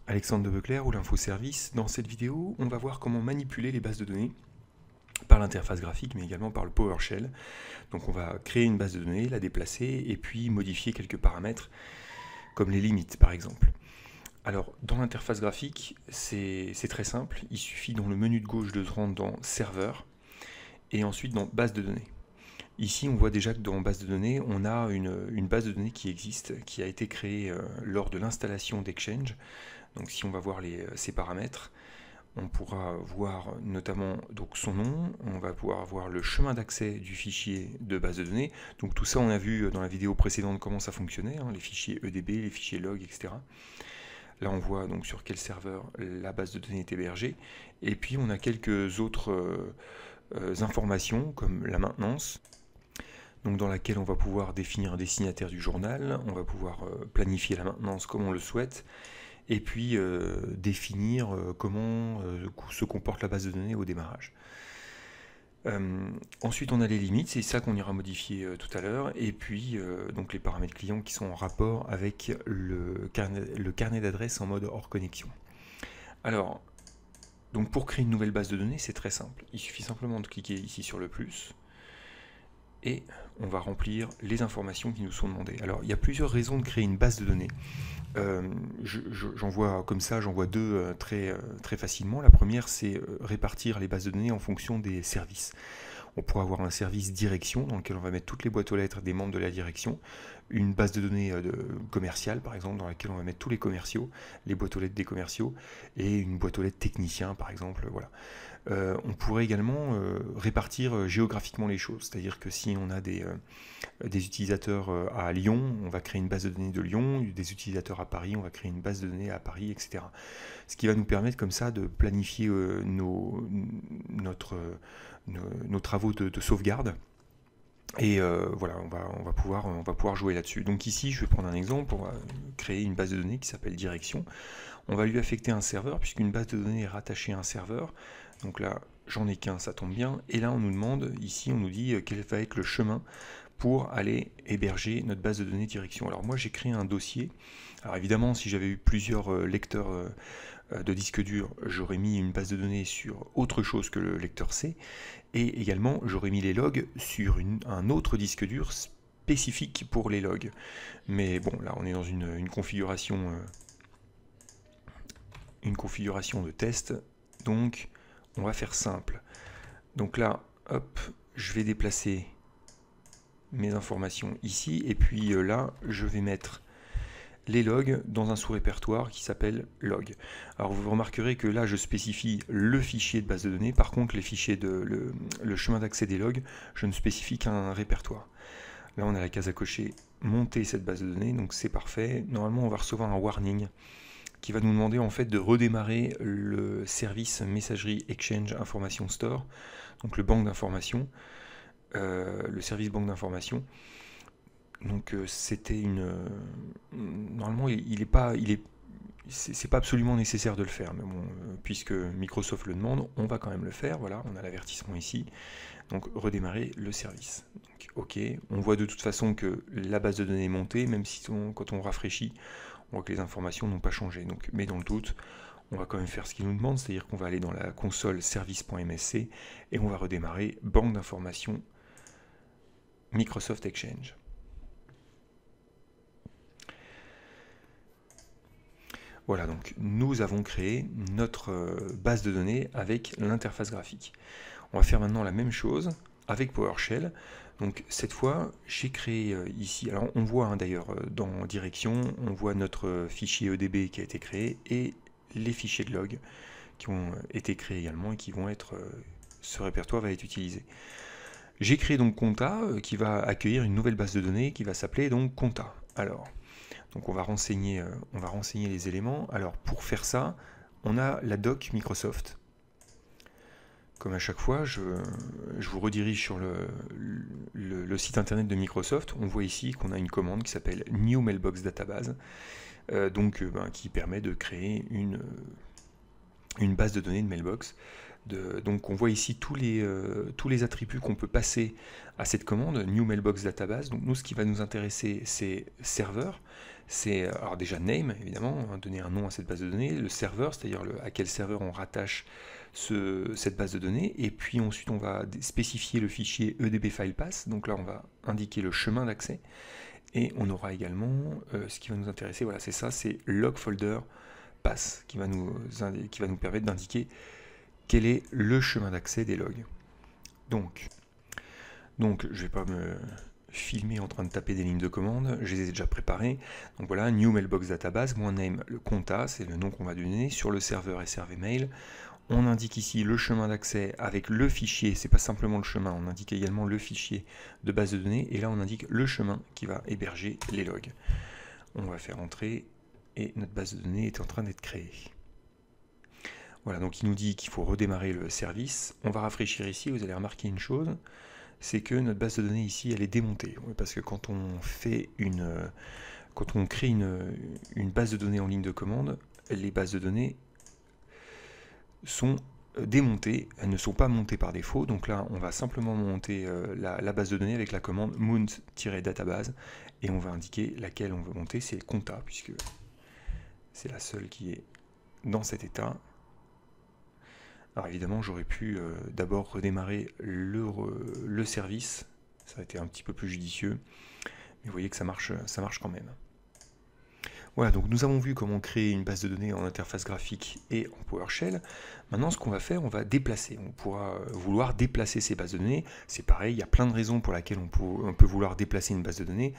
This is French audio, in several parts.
Alexandre de Beclerc ou l'Infoservice. Dans cette vidéo, on va voir comment manipuler les bases de données par l'interface graphique, mais également par le PowerShell. Donc on va créer une base de données, la déplacer, et puis modifier quelques paramètres, comme les limites par exemple. Alors, dans l'interface graphique, c'est très simple. Il suffit dans le menu de gauche de se rendre dans Serveur, et ensuite dans Base de données. Ici, on voit déjà que dans base de données, on a une base de données qui existe, qui a été créée lors de l'installation d'Exchange. Donc si on va voir ces paramètres, on pourra voir notamment donc son nom, on va pouvoir voir le chemin d'accès du fichier de base de données. Donc tout ça, on a vu dans la vidéo précédente comment ça fonctionnait, hein, les fichiers EDB, les fichiers log, etc. Là, on voit donc sur quel serveur la base de données est hébergée. Et puis, on a quelques autres informations, comme la maintenance, donc dans laquelle on va pouvoir définir un destinataire du journal, on va pouvoir planifier la maintenance comme on le souhaite, et puis définir comment se comporte la base de données au démarrage. Ensuite, on a les limites, c'est ça qu'on ira modifier tout à l'heure, et puis donc les paramètres clients qui sont en rapport avec le carnet d'adresses en mode hors connexion. Alors, donc pour créer une nouvelle base de données, c'est très simple. Il suffit simplement de cliquer ici sur le plus, et on va remplir les informations qui nous sont demandées. Alors, il y a plusieurs raisons de créer une base de données. J'en vois comme ça, j'en vois deux très facilement. La première, c'est répartir les bases de données en fonction des services. On pourra avoir un service direction dans lequel on va mettre toutes les boîtes aux lettres des membres de la direction, une base de données commerciale par exemple dans laquelle on va mettre tous les commerciaux, les boîtes aux lettres des commerciaux, et une boîte aux lettres technicien par exemple. Voilà. On pourrait également répartir géographiquement les choses, c'est-à-dire que si on a des utilisateurs à Lyon, on va créer une base de données de Lyon, des utilisateurs à Paris, on va créer une base de données à Paris, etc. Ce qui va nous permettre comme ça de planifier nos travaux de sauvegarde. Et voilà, on va pouvoir jouer là-dessus. Donc ici, je vais prendre un exemple, on va créer une base de données qui s'appelle direction. On va lui affecter un serveur, puisqu'une base de données est rattachée à un serveur. Donc là, j'en ai qu'un, ça tombe bien. Et là, on nous demande, ici, on nous dit quel va être le chemin pour aller héberger notre base de données direction. Alors moi, j'ai créé un dossier. Alors évidemment, si j'avais eu plusieurs lecteurs de disque dur, j'aurais mis une base de données sur autre chose que le lecteur C. Et également, j'aurais mis les logs sur un autre disque dur spécifique pour les logs. Mais bon, là, on est dans une configuration de test. Donc, on va faire simple. Donc là, hop, je vais déplacer mes informations ici. Et puis là, je vais mettre les logs dans un sous-répertoire qui s'appelle log. Alors vous remarquerez que là je spécifie le fichier de base de données, par contre les fichiers le chemin d'accès des logs, je ne spécifie qu'un répertoire. Là on a la case à cocher, monter cette base de données, donc c'est parfait. Normalement on va recevoir un warning qui va nous demander en fait de redémarrer le service messagerie Exchange Information Store, donc le banque d'informations, le service banque d'informations. Donc c'était normalement c'est pas absolument nécessaire de le faire, mais bon, puisque Microsoft le demande, on va quand même le faire. Voilà, on a l'avertissement ici. Donc redémarrer le service. Donc, ok, on voit de toute façon que la base de données est montée, même si quand on rafraîchit, on voit que les informations n'ont pas changé. Donc, mais dans le doute, on va quand même faire ce qu'il nous demande, c'est-à-dire qu'on va aller dans la console service.msc et on va redémarrer banque d'informations Microsoft Exchange. Voilà, donc nous avons créé notre base de données avec l'interface graphique. On va faire maintenant la même chose avec PowerShell. Donc cette fois, j'ai créé ici, alors on voit d'ailleurs dans direction, on voit notre fichier EDB qui a été créé et les fichiers de log qui ont été créés également et qui vont être, ce répertoire va être utilisé. J'ai créé donc Compta qui va accueillir une nouvelle base de données qui va s'appeler donc Compta. Alors, donc on va renseigner les éléments. Alors pour faire ça, on a la doc Microsoft. Comme à chaque fois, je vous redirige sur le site internet de Microsoft. On voit ici qu'on a une commande qui s'appelle New Mailbox Database, qui permet de créer une base de données de mailbox. Donc on voit ici tous les attributs qu'on peut passer à cette commande, New Mailbox Database. Donc nous, ce qui va nous intéresser, c'est serveur. C'est alors déjà name, évidemment, on va donner un nom à cette base de données, le serveur, c'est-à-dire à quel serveur on rattache cette base de données, et puis ensuite on va spécifier le fichier edb-filepath, donc là on va indiquer le chemin d'accès, et on aura également ce qui va nous intéresser, voilà, c'est ça, c'est log folder path qui va nous permettre d'indiquer quel est le chemin d'accès des logs. Donc je ne vais pas me filmer en train de taper des lignes de commande, je les ai déjà préparées. Donc voilà, new mailbox database, -name, le conta, c'est le nom qu'on va donner sur le serveur SRV mail. On indique ici le chemin d'accès avec le fichier, c'est pas simplement le chemin, on indique également le fichier de base de données, et là on indique le chemin qui va héberger les logs. On va faire entrer, et notre base de données est en train d'être créée. Voilà, donc il nous dit qu'il faut redémarrer le service. On va rafraîchir ici, vous allez remarquer une chose, c'est que notre base de données ici, elle est démontée. Parce que quand on crée une base de données en ligne de commande, les bases de données sont démontées, elles ne sont pas montées par défaut. Donc là, on va simplement monter la base de données avec la commande mount-database, et on va indiquer laquelle on veut monter, c'est le conta, puisque c'est la seule qui est dans cet état. Alors évidemment, j'aurais pu d'abord redémarrer le service, ça a été un petit peu plus judicieux, mais vous voyez que ça marche quand même. Voilà, donc nous avons vu comment créer une base de données en interface graphique et en PowerShell. Maintenant, ce qu'on va faire, on va déplacer. On pourra vouloir déplacer ces bases de données. C'est pareil, il y a plein de raisons pour lesquelles on peut vouloir déplacer une base de données.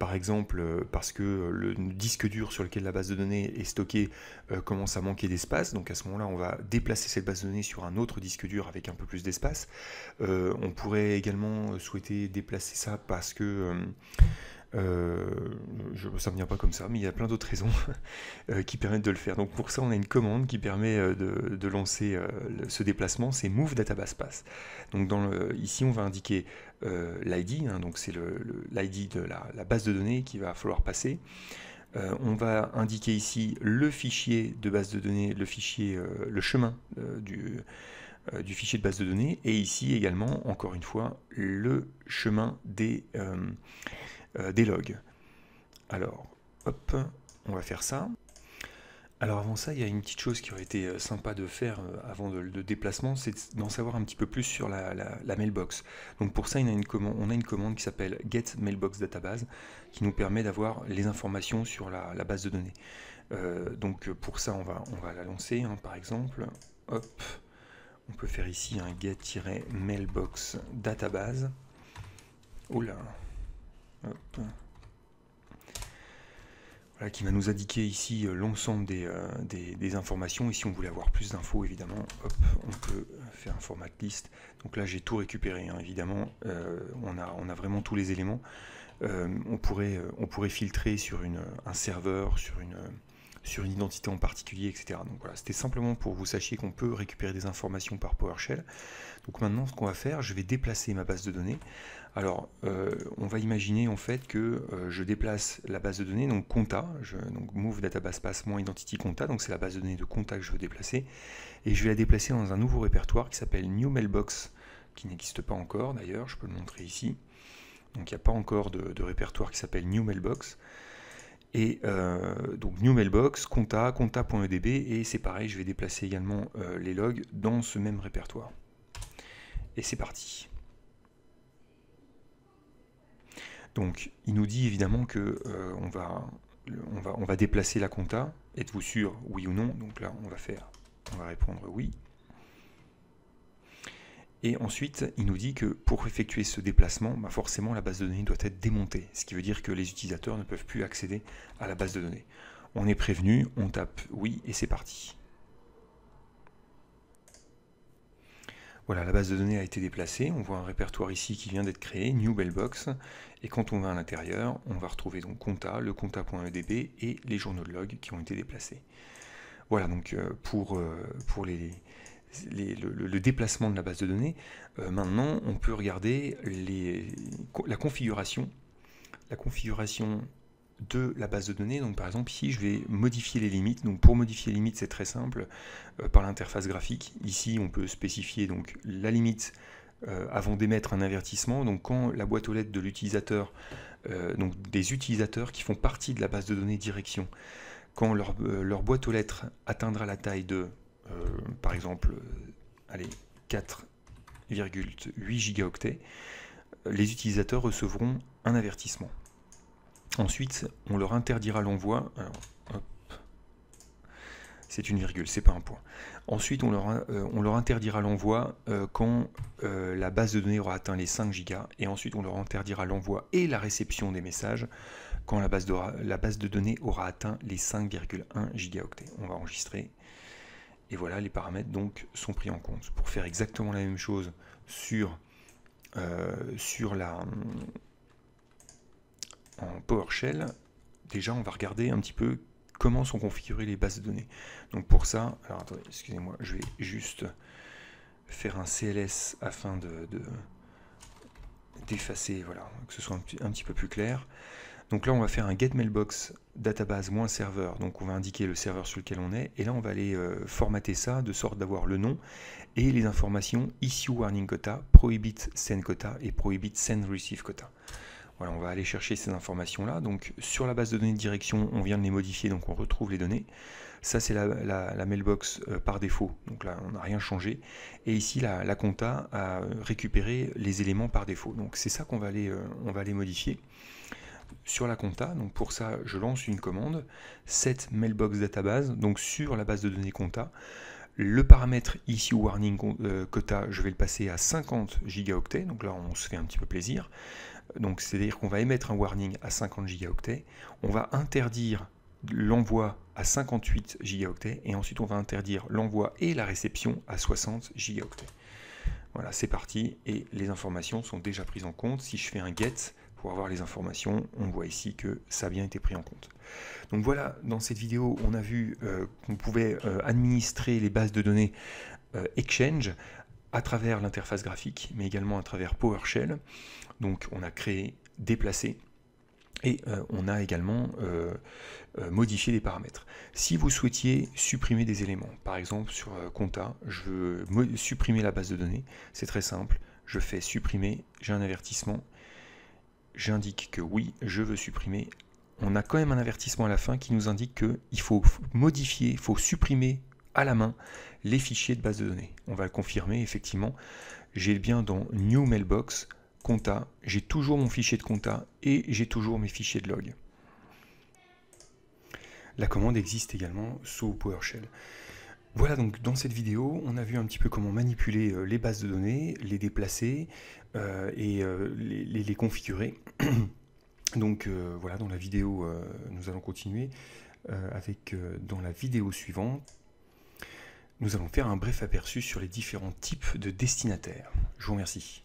Par exemple, parce que le disque dur sur lequel la base de données est stockée commence à manquer d'espace. Donc à ce moment-là, on va déplacer cette base de données sur un autre disque dur avec un peu plus d'espace. On pourrait également souhaiter déplacer ça parce que... ça ne me vient pas comme ça, mais il y a plein d'autres raisons qui permettent de le faire. Donc pour ça, on a une commande qui permet de lancer ce déplacement, c'est move database path. Donc ici, on va indiquer l'ID, hein, donc c'est l'ID de la base de données qu'il va falloir passer. On va indiquer ici le fichier de base de données, le chemin du fichier de base de données, et ici également, encore une fois, le chemin des logs. Alors, hop, on va faire ça. Alors avant ça, il y a une petite chose qui aurait été sympa de faire avant le déplacement, c'est d'en savoir un petit peu plus sur la mailbox. Donc pour ça, on a une commande qui s'appelle get mailbox database, qui nous permet d'avoir les informations sur la base de données. Donc pour ça, on va la lancer, hein, par exemple. Hop, on peut faire ici un get-mailbox database. Oula. Hop. Voilà, qui va nous indiquer ici l'ensemble des informations. Et si on voulait avoir plus d'infos, évidemment, hop, on peut faire un format list. Donc là, j'ai tout récupéré, hein, évidemment. On a vraiment tous les éléments. On pourrait filtrer sur un serveur, sur une identité en particulier, etc. Donc voilà, c'était simplement pour que vous sachiez qu'on peut récupérer des informations par PowerShell. Donc maintenant, ce qu'on va faire, je vais déplacer ma base de données. Alors, on va imaginer en fait que je déplace la base de données, donc conta, donc move database path -identity conta, donc c'est la base de données de conta que je veux déplacer, et je vais la déplacer dans un nouveau répertoire qui s'appelle new mailbox, qui n'existe pas encore d'ailleurs, je peux le montrer ici. Donc il n'y a pas encore de répertoire qui s'appelle new mailbox. Et donc new mailbox, conta.edb, et c'est pareil, je vais déplacer également les logs dans ce même répertoire. Et c'est parti. Donc il nous dit évidemment que on va déplacer la conta. Êtes-vous sûr, oui ou non? Donc là on va répondre oui. Et ensuite, il nous dit que pour effectuer ce déplacement, bah forcément la base de données doit être démontée, ce qui veut dire que les utilisateurs ne peuvent plus accéder à la base de données. On est prévenu, on tape oui et c'est parti. Voilà, la base de données a été déplacée, on voit un répertoire ici qui vient d'être créé, New Mailbox, et quand on va à l'intérieur, on va retrouver donc conta, le conta.edb et les journaux de log qui ont été déplacés. Voilà, donc pour le déplacement de la base de données, maintenant on peut regarder la configuration de la base de données. Donc par exemple ici je vais modifier les limites. Donc pour modifier les limites c'est très simple par l'interface graphique. Ici on peut spécifier donc la limite avant d'émettre un avertissement. Donc quand la boîte aux lettres de l'utilisateur, donc des utilisateurs qui font partie de la base de données direction, quand leur boîte aux lettres atteindra la taille de par exemple allez, 4,8 gigaoctets, les utilisateurs recevront un avertissement. Ensuite, on leur interdira l'envoi. C'est une virgule, c'est pas un point. Ensuite, on leur interdira l'envoi quand la base de données aura atteint les 5 gigas. Et ensuite, on leur interdira l'envoi et la réception des messages quand la base de données aura atteint les 5,1 gigaoctets. On va enregistrer. Et voilà, les paramètres donc sont pris en compte. Pour faire exactement la même chose sur en PowerShell, déjà on va regarder un petit peu comment sont configurées les bases de données. Donc pour ça, alors attendez, excusez-moi, je vais juste faire un CLS afin d'effacer, voilà, que ce soit un petit peu plus clair. Donc là on va faire un get mailbox database moins serveur, donc on va indiquer le serveur sur lequel on est, et là on va aller formater ça de sorte d'avoir le nom et les informations issue warning quota, prohibit send quota et prohibit send receive quota. Voilà, on va aller chercher ces informations-là. Donc sur la base de données de direction, on vient de les modifier, donc on retrouve les données. Ça, c'est la mailbox par défaut. Donc là, on n'a rien changé. Et ici, la compta a récupéré les éléments par défaut. Donc c'est ça qu'on va aller modifier sur la compta. Donc pour ça, je lance une commande set mailbox database. Donc sur la base de données compta, le paramètre issue warning quota, je vais le passer à 50 gigaoctets. Donc là, on se fait un petit peu plaisir. Donc c'est-à-dire qu'on va émettre un warning à 50 gigaoctets, on va interdire l'envoi à 58 gigaoctets, et ensuite on va interdire l'envoi et la réception à 60 gigaoctets. Voilà, c'est parti, et les informations sont déjà prises en compte. Si je fais un get pour avoir les informations, on voit ici que ça a bien été pris en compte. Donc voilà, dans cette vidéo, on a vu qu'on pouvait administrer les bases de données Exchange à travers l'interface graphique, mais également à travers PowerShell. Donc on a créé, déplacé, et on a également modifié des paramètres. Si vous souhaitiez supprimer des éléments, par exemple sur compta, je veux supprimer la base de données, c'est très simple, je fais supprimer, j'ai un avertissement, j'indique que oui, je veux supprimer. On a quand même un avertissement à la fin qui nous indique qu'il faut modifier, il faut supprimer à la main les fichiers de base de données. On va le confirmer, effectivement, j'ai bien dans New Mailbox, compta, j'ai toujours mon fichier de compta et j'ai toujours mes fichiers de log. La commande existe également sous PowerShell. Voilà, donc dans cette vidéo, on a vu un petit peu comment manipuler les bases de données, les déplacer et les configurer. Donc voilà, dans la vidéo, nous allons continuer avec dans la vidéo suivante, nous allons faire un bref aperçu sur les différents types de destinataires. Je vous remercie.